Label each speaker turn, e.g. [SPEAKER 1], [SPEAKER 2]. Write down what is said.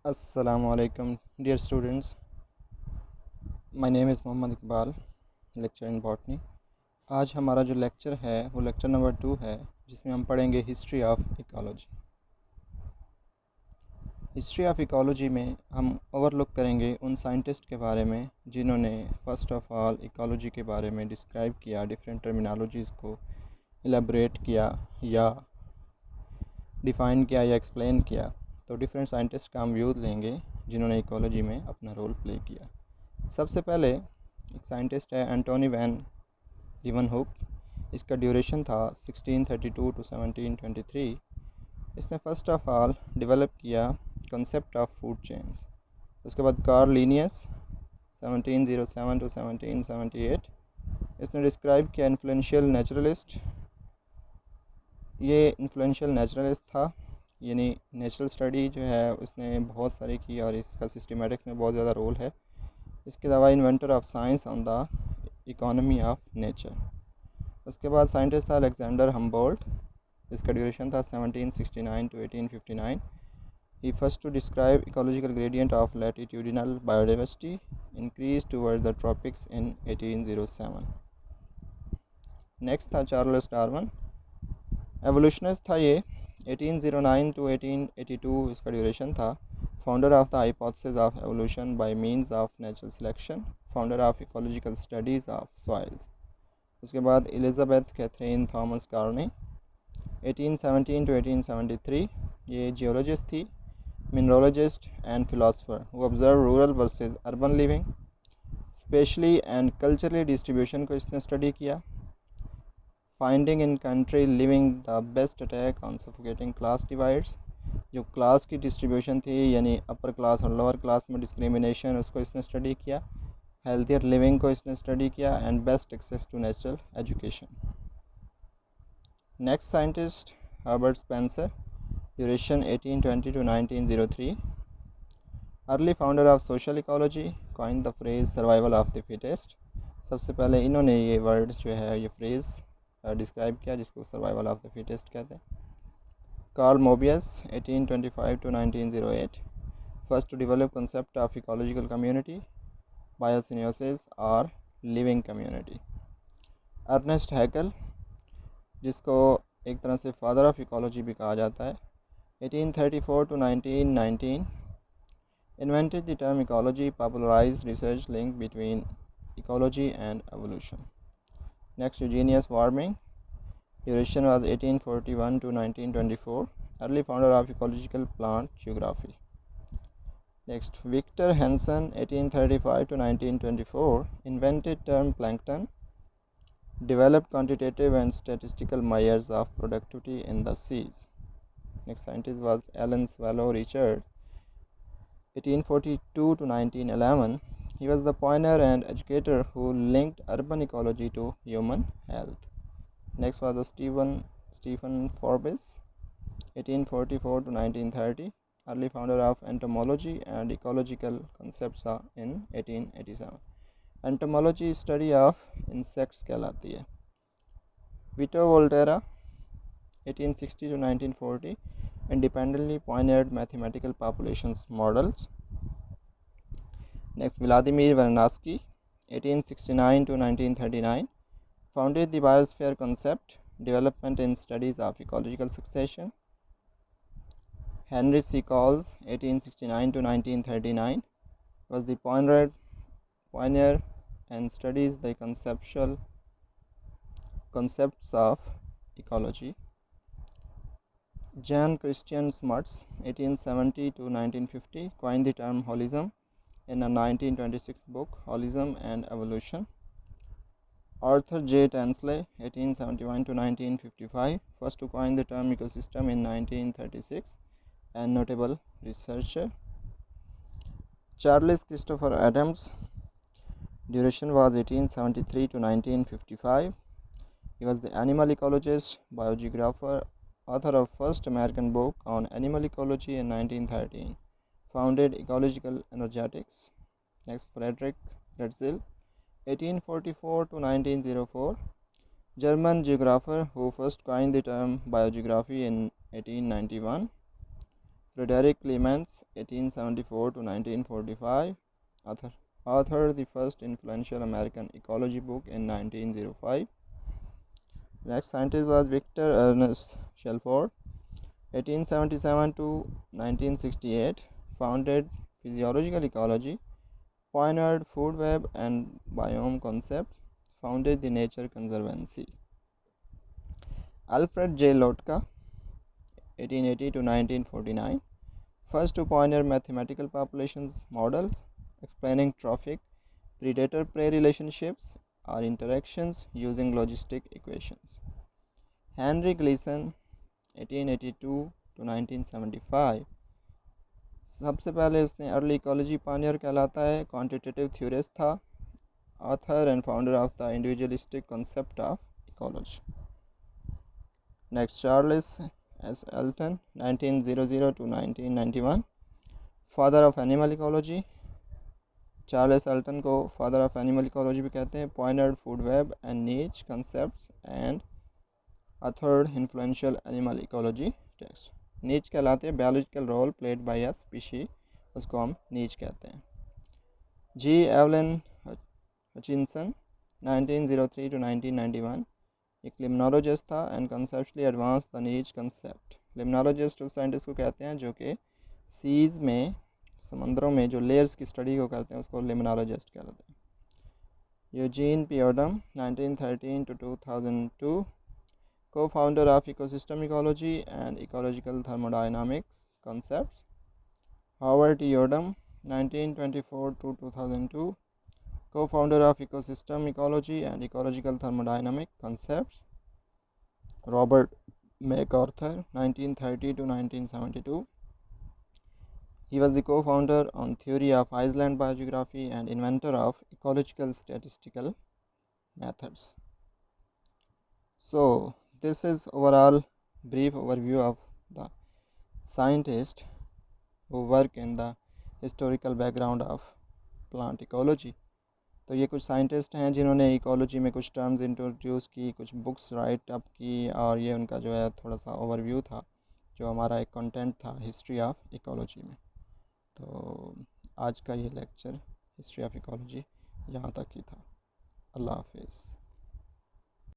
[SPEAKER 1] Assalamualaikum, dear students. My name is Mohammad Iqbal, lecture in botany. आज हमारा जो लेक्चर है वो लेक्चर नंबर 2 है, जिसमें हम पढ़ेंगे history of ecology. History of ecology में हम ओवरलुक करेंगे उन साइंटिस्ट के बारे में जिन्होंने फ़र्स्ट ऑफ़ ऑल इकोलॉजी के बारे में डिस्क्राइब किया, डिफरेंट टर्मिनोलॉजीज़ को एलेबरेट किया या डिफ़ाइन किया या एक्सप्लेन किया। तो डिफरेंट साइंटिस्ट का हम व्यू लेंगे जिन्होंने इकोलॉजी में अपना रोल प्ले किया। सबसे पहले एक साइंटिस्ट है एंटोनी वैन लीवनहुक। इसका ड्यूरेशन था 1632 टू 1723। इसने फ़र्स्ट ऑफ ऑल डेवलप किया कंसेप्ट ऑफ फूड चेन्स। उसके बाद कार्ल लिनियस 1707 टू 1778। इसने डिस्क्राइब किया इन्फ्लुएंशियल नेचुरलिस्ट। ये इन्फ्लुएंशियल नेचुरलिस्ट था, यानी नेचुरल स्टडी जो है उसने बहुत सारी की और इसका सिस्टमेटिक्स में बहुत ज़्यादा रोल है। इसके अलावा inventor of science on the economy of nature. उसके बाद साइंटिस्ट था अलेक्जेंडर हम्बोल्ट। इसका ड्यूरेशन था 1769 to 1859। He first to describe ecological gradient of latitudinal biodiversity increase toward the tropics in 1807। Next था चार्ल्स डार्विन। एवोल्यूशनिस्ट था ये, 1809 to 1882 इसका duration था। Founder of the hypothesis of evolution by means of natural selection, founder of ecological studies of soils. उसके बाद Elizabeth Catherine Thomas Carney, 1817 to 1873। ये geologist थी, mineralogist and philosopher who observe rural versus urban living, specially and culturally distribution को इसने study किया। Finding in country living the best attack on suffocating class divides. जो class की distribution थी, यानी upper class और लोअर क्लास में discrimination, उसको इसने स्टडी किया। हेल्थियर लिविंग को इसने स्टडी किया and best access to natural education. Next scientist Herbert Spencer, duration 1820 to 1903। Early founder of social ecology, coin the phrase survival of the fittest. सबसे पहले इन्होंने ये वर्ड जो है, ये फ्रेज़ डिस्क्राइब किया जिसको सर्वाइवल ऑफ द फिटेस्ट कहते हैं। Karl Mobius 1825 to 1908, first to develop concept of ecological community, biocoenosis और लिविंग कम्युनिटी। अर्नेस्ट हैकल, जिसको एक तरह से फादर ऑफ इकोलॉजी भी कहा जाता है, 1834 to 1919, invented the term ecology, popularised research link between ecology and evolution. Next, Eugenius Warming, duration was 1841 to 1924, early founder of ecological plant geography. Next, Victor Hansen, 1835 to 1924, invented term plankton, developed quantitative and statistical measures of productivity in the seas. Next scientist was Alan Swallow Richard, 1842 to 1911. He was the pioneer and educator who linked urban ecology to human health. Next was the Stephen Forbes, 1844 to 1930, early founder of entomology and ecological concepts in 1887. Entomology study of insects कहलाती है। Vito Volterra, 1860 to 1940, independently pioneered mathematical populations models. Next, Vladimir Vernadsky, 1869 to 1939, founded the biosphere concept, development in studies of ecological succession. Henry C. Coles, 1869 to 1939, was the pioneer and studies the concepts of ecology. Jan Christian Smuts, 1870 to 1950, coined the term holism in a 1926 book, Holism and Evolution. Arthur J. Tansley, 1871 to 1955, first to coin the term ecosystem in 1936, and notable researcher. Charles Christopher Adams, duration was 1873 to 1955. He was the animal ecologist, biogeographer, author of first American book on animal ecology in 1913. Founded ecological energetics. Next, Frederick Retzel, 1844 to 1904, German geographer who first coined the term biogeography in 1891. Frederick Clements, 1874 to 1945, authored the first influential American ecology book in 1905. Next scientist was Victor Ernest Shelford, 1877 to 1968, founded physiological ecology, pioneered food web and biome concepts, founded the Nature Conservancy. Alfred J. Lotka, 1880 to 1949, first to pioneer mathematical populations models explaining trophic predator-prey relationships or interactions using logistic equations. Henry Gleason, 1882 to 1975, सबसे पहले उसने early ecology pioneer कहलाता है, quantitative theorist था, author and founder of the individualistic concept of ecology. Next Charles S Elton, 1900 to 1991, father of animal ecology. Charles Elton को father of animal ecology भी कहते हैं. Pioneered food web and niche concepts and authored influential animal ecology text. Niche कहलाते हैं biological role played by a species, उसको हम नीच कहते हैं. जी एवलिन हचिनसन, 1903 to 1991, एक लिम्नोलॉजिस्ट था एंड कंसेप्चुअली एडवांस द नीच कंसेप्ट. लिम्नोलॉजिस्ट उस साइंटिस्ट को कहते हैं जो कि सीज में, समंदरों में जो लेयर्स की स्टडी को करते हैं उसको लिम्नोलॉजिस्ट कहते हैं. Eugene P Odum, 1913 to 2002, co-founder of ecosystem ecology and ecological thermodynamics concepts. Howard T. Odum, 1924 to 2002, co-founder of ecosystem ecology and ecological thermodynamic concepts. Robert MacArthur, 1930 to 1972, he was the co-founder on theory of island biogeography and inventor of ecological statistical methods. So this is overall brief overview of the scientists who work in the historical background of plant ecology. तो ये कुछ scientist हैं जिन्होंने ecology में कुछ terms introduce की, कुछ books right up की, और ये उनका जो है थोड़ा सा ओवरव्यू था जो हमारा एक कंटेंट था हिस्ट्री ऑफ इकोलॉजी में. तो आज का ये लेक्चर हिस्ट्री ऑफ इकोलॉजी यहाँ तक ही था. अल्लाह हाफिज़.